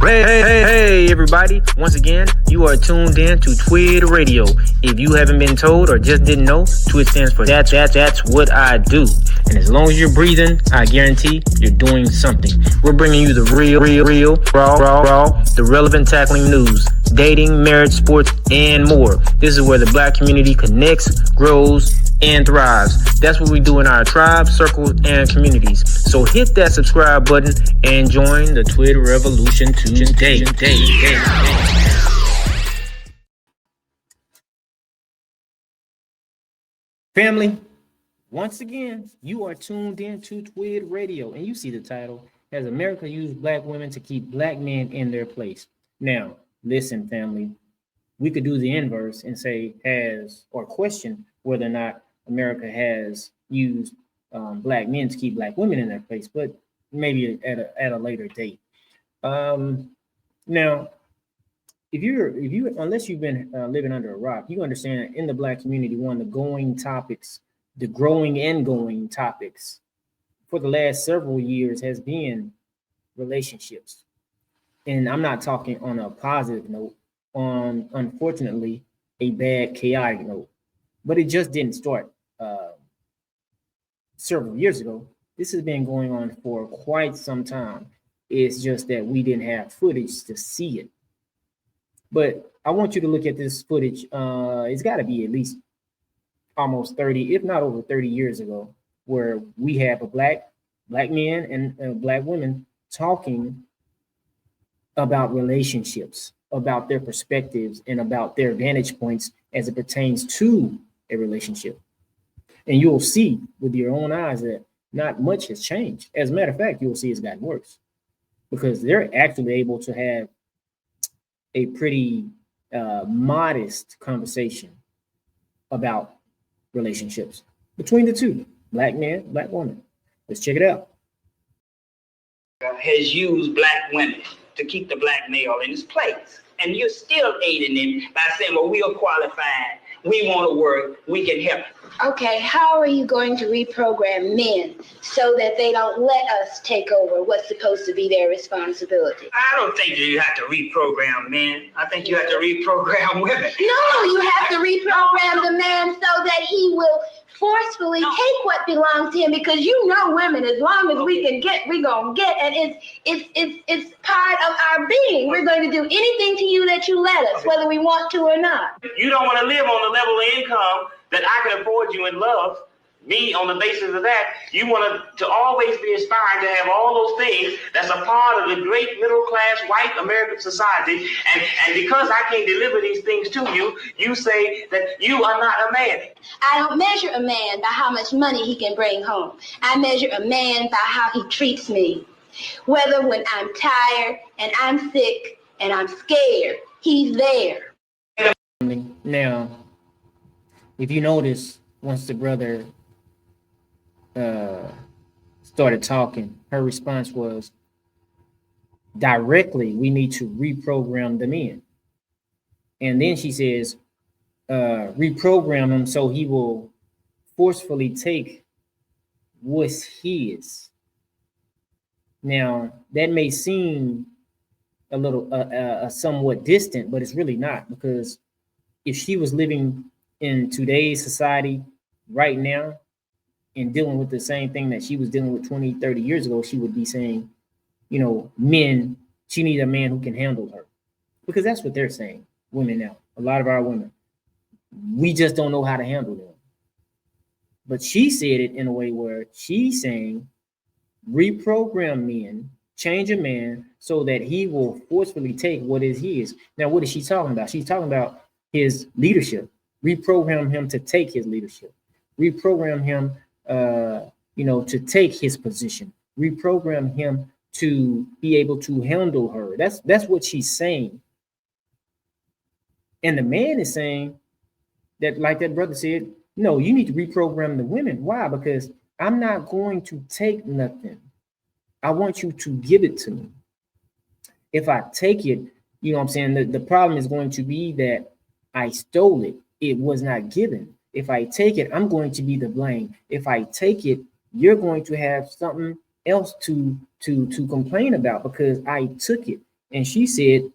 Hey, everybody. Once again, you are tuned in to TWID Radio. If you haven't been told or just didn't know, TWID stands for that's what I do. And as long as you're breathing, I guarantee you're doing something. We're bringing you the real, raw, the relevant tackling news, dating, marriage, sports, and more. This is where the black community connects, grows, and thrives. That's what we do in our tribes, circles, and communities. So hit that subscribe button and join the TWID revolution today. Family, once again, you are tuned in to TWID Radio, and you see the title, Has America Used Black Women to Keep Black Men in Their Place? Now, listen, family, we could do the inverse and say has, or question whether or not America has used black men to keep black women in their place, but maybe at a later date. Now, if you unless you've been living under a rock, you understand that in the black community, one of the growing and going topics for the last several years has been relationships. And I'm not talking on a positive note, on unfortunately a bad chaotic note, but it just didn't start several years ago. This has been going on for quite some time. It's just that we didn't have footage to see it. But I want you to look at this footage. It's got to be at least almost 30, if not over 30 years ago, where we have a black men and black women talking about relationships, about their perspectives, and about their vantage points as it pertains to a relationship. And you'll see with your own eyes that not much has changed. As a matter of fact, you'll see it's gotten worse because they're actually able to have a pretty modest conversation about relationships between the two, black man, black woman. Let's check it out. Has used black women to keep the black male in his place. And you're still aiding him by saying, well, we are qualified. We want to work. We can help. Okay, how are you going to reprogram men so that they don't let us take over what's supposed to be their responsibility? I don't think you have to reprogram men. I think you have to reprogram women. No, you have to reprogram the man so that he will forcefully take what belongs to him, because you know women, as long as we can get, we're gonna get, and it's part of our being. We're going to do anything to you that you let us, whether we want to or not. You don't want to live on the level of income that I can afford you and love me on the basis of that. You want to always be aspiring to have all those things that's a part of the great middle class white American society. And because I can't deliver these things to you, you say that you are not a man. I don't measure a man by how much money he can bring home. I measure a man by how he treats me. Whether when I'm tired and I'm sick and I'm scared, he's there. Now, if you notice, once the brother started talking, her response was directly, we need to reprogram the men. And then she says, reprogram him so he will forcefully take what's his. Now, that may seem a little somewhat distant, but it's really not, because if she was living in today's society right now and dealing with the same thing that she was dealing with 20, 30 years ago, she would be saying, you know, men, she needs a man who can handle her. Because that's what they're saying, women now. A lot of our women, we just don't know how to handle them. But she said it in a way where she's saying, reprogram men, change a man so that he will forcefully take what is his. Now, what is she talking about? She's talking about his leadership. Reprogram him to take his leadership. Reprogram him, to take his position. Reprogram him to be able to handle her. That's what she's saying. And the man is saying that, like that brother said, no, you need to reprogram the women. Why? Because I'm not going to take nothing. I want you to give it to me. If I take it, you know what I'm saying? The problem is going to be that I stole it. It was not given. If I take it, I'm going to be the blame. If I take it, you're going to have something else to complain about because I took it. And she said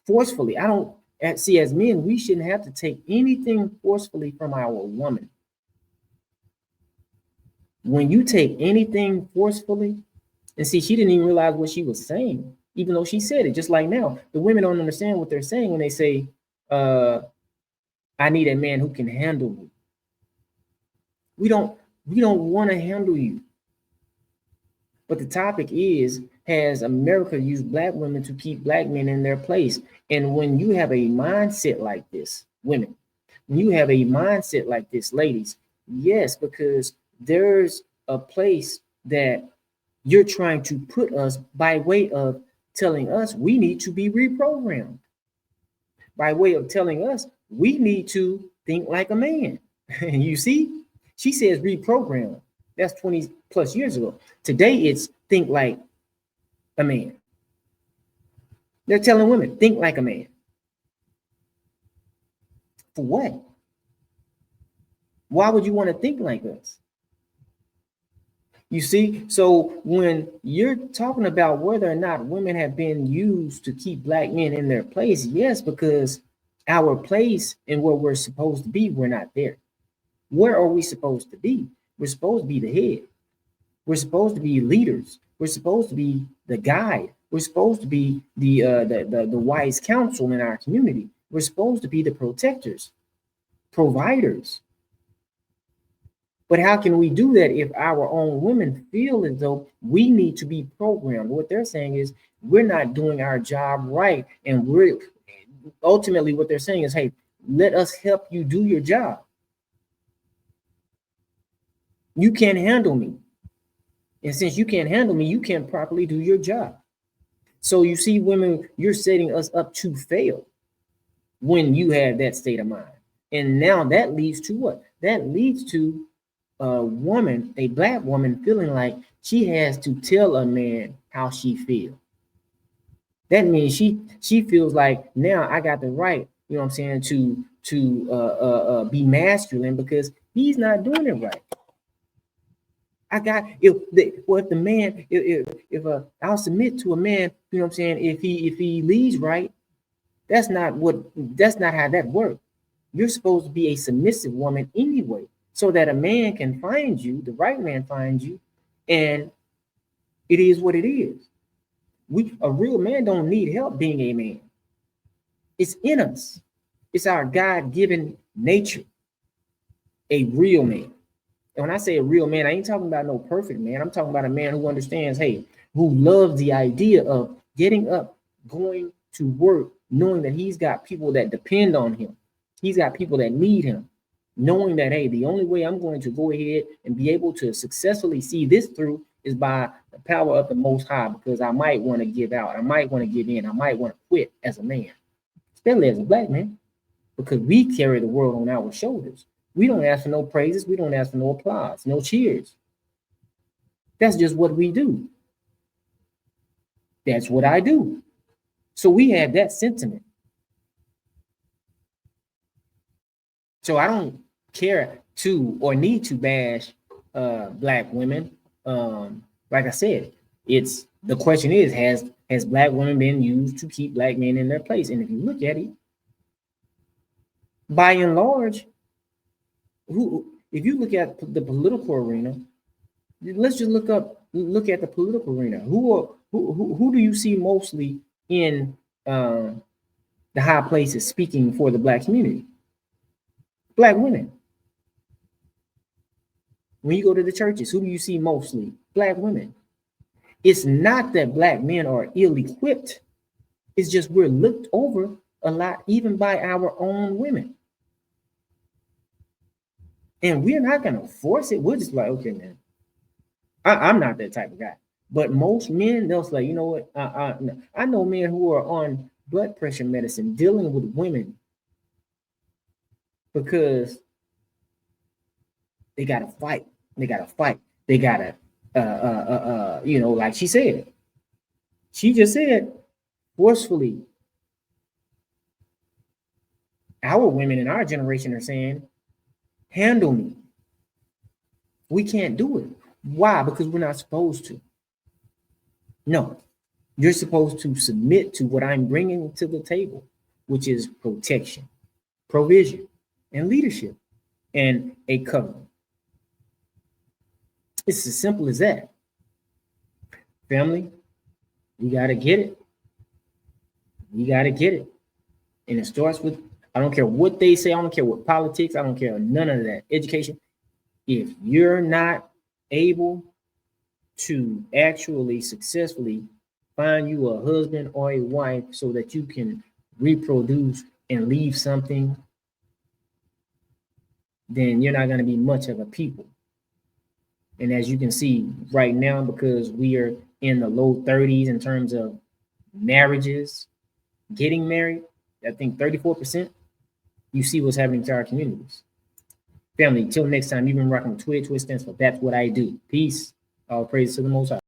forcefully, I don't see, as men, we shouldn't have to take anything forcefully from our woman. When you take anything forcefully, and see, she didn't even realize what she was saying, even though she said it. Just like now, the women don't understand what they're saying when they say, I need a man who can handle me. We don't want to handle you. But the topic is, has America used black women to keep black men in their place? And when you have a mindset like this, women, when you have a mindset like this, ladies, yes, because there's a place that you're trying to put us by way of telling us we need to be reprogrammed, by way of telling us we need to think like a man. And you see, she says reprogram. That's 20 plus years ago. Today it's think like a man. They're telling women, think like a man. For what? Why would you want to think like us? You see, so when you're talking about whether or not women have been used to keep black men in their place, yes, because our place and where we're supposed to be, we're not there. Where are we supposed to be? We're supposed to be the head. We're supposed to be leaders. We're supposed to be the guide. We're supposed to be the wise counsel in our community. We're supposed to be the protectors, providers. But how can we do that if our own women feel as though we need to be programmed? What they're saying is we're not doing our job right. And we're ultimately what they're saying is, hey, let us help you do your job. You can't handle me. And since you can't handle me, you can't properly do your job. So you see, women, you're setting us up to fail when you have that state of mind. And now that leads to what? That leads to a woman, a black woman, feeling like she has to tell a man how she feels. That means she feels like now I got the right, you know what I'm saying, to be masculine because he's not doing it right. If I'll submit to a man, you know what I'm saying, if he leads right, that's not how that works. You're supposed to be a submissive woman anyway, so that a man can find you, the right man finds you, and it is what it is. A real man don't need help being a man. It's in us. It's our God-given nature. A real man. And when I say a real man, I ain't talking about no perfect man. I'm talking about a man who understands, hey, who loves the idea of getting up, going to work, knowing that he's got people that depend on him. He's got people that need him. Knowing that, hey, the only way I'm going to go ahead and be able to successfully see this through is by the power of the Most High, because I might want to give out. I might want to give in. I might want to quit as a man, especially as a black man, because we carry the world on our shoulders. We don't ask for no praises. We don't ask for no applause, no cheers. That's just what we do. That's what I do. So we have that sentiment. So I don't care to or need to bash black women. Like I said, it's the question is, has black women been used to keep black men in their place? And if you look at it, by and large, if you look at the political arena, let's just look at the political arena. Who do you see mostly in the high places speaking for the black community? Black women. When you go to the churches, who do you see mostly? Black women. It's not that black men are ill-equipped. It's just we're looked over a lot, even by our own women. And we're not going to force it. We're just like, okay, man, I'm not that type of guy. But most men, they'll say, you know what? I know men who are on blood pressure medicine dealing with women because they got to fight. They got to fight. They got to, like she said. She just said forcefully. Our women in our generation are saying, handle me. We can't do it. Why? Because we're not supposed to. No, You're supposed to submit to what I'm bringing to the table, which is protection, provision, and leadership, and a covering. It's as simple as that. Family, we got to get it. We got to get it. And it starts with, I don't care what they say. I don't care what politics. I don't care none of that. Education. If you're not able to actually successfully find you a husband or a wife so that you can reproduce and leave something, then you're not going to be much of a people. And as you can see right now, because we are in the low 30s in terms of marriages, getting married, I think 34%, you see what's happening to our communities. Family, till next time, you've been rocking with TWID. TWID stands for That's What I Do. Peace. All praise to the Most High.